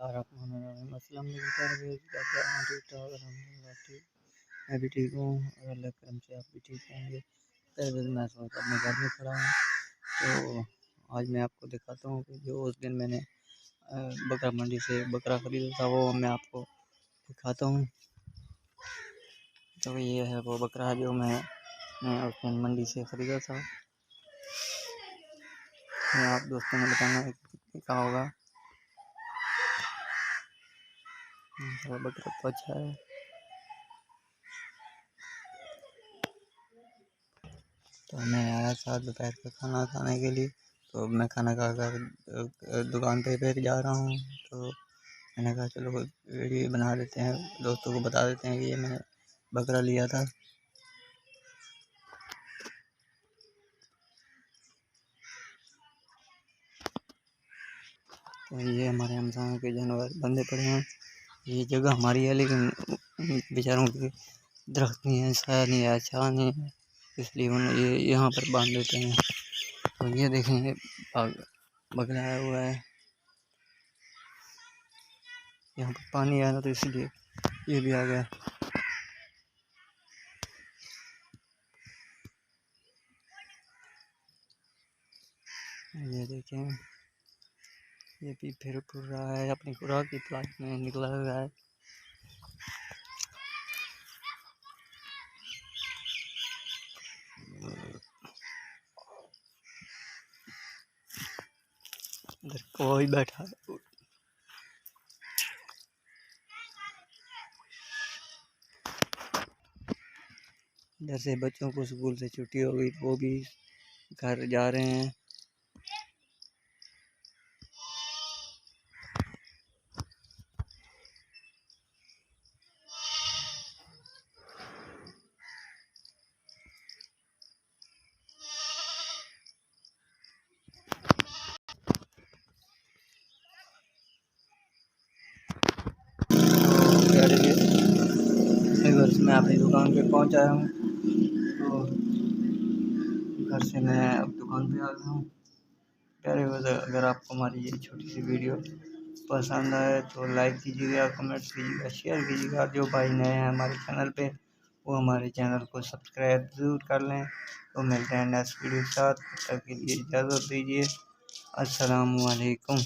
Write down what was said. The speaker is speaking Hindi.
बिस्मिल्लाहिर्रहमानिर्रहीम। अस्सलाम वालेकुम प्यारे व्यूअर्स, कैसे हैं? ठीक-ठाक, अल्हम्दुलिल्लाह ठीक। मैं भी ठीक हूँ और अल्लाह के करम से आप भी ठीक होंगे। प्यारे व्यूअर्स, मैं इस वक्त अपने घर में खड़ा हूँ। तो आज मैं आपको दिखाता हूँ कि जो उस दिन मैंने बकरा मंडी से बकरा ख़रीदा था वो मैं आपको दिखाता हूँ। तो ये है वो बकरा जो मैं उस दिन मंडी से ख़रीदा था। आप दोस्तों ने बताना है कितने का होगा। बकरा तो अच्छा है। तो मैं आया था दोपहर का खाना खाने के लिए। तो मैं खाना खा कर दुकान पे फिर जा रहा हूँ। तो मैंने कहा चलो वीडियो बना देते हैं, दोस्तों को बता देते हैं कि ये मैंने बकरा लिया था। तो ये हमारे हमसायों के जानवर बंधे पड़े हैं। ये जगह हमारी है लेकिन बेचारों के दरख्त नहीं है, छाया नहीं है, छाया नहीं है, इसलिए उन्हें ये यहाँ पर बांध देते हैं। तो ये देखेंगे बकरा आया हुआ है, यहाँ पर पानी आया तो इसलिए ये भी आ गया। ये देखें, ये भी फिर पुर रहा है, अपनी खुराक की तलाश में निकला हुआ है। इधर कोई बैठा है। इधर से बच्चों को स्कूल से छुट्टी हो गई, वो भी घर जा रहे हैं। मैं अपनी दुकान पे पहुंच आया हूँ। तो घर से मैं अब दुकान पे आ गया हूँ। प्यारे व्यूअर्स, अगर आपको हमारी ये छोटी सी वीडियो पसंद आए तो लाइक कीजिएगा, कमेंट कीजिएगा, शेयर कीजिएगा। जो भाई नए हैं हमारे चैनल पे वो हमारे चैनल को सब्सक्राइब ज़रूर कर लें। तो मिलते हैं नेक्स्ट वीडियो के साथ, तब तक के लिए इजाज़त दीजिए। अस्सलामु अलैकुम।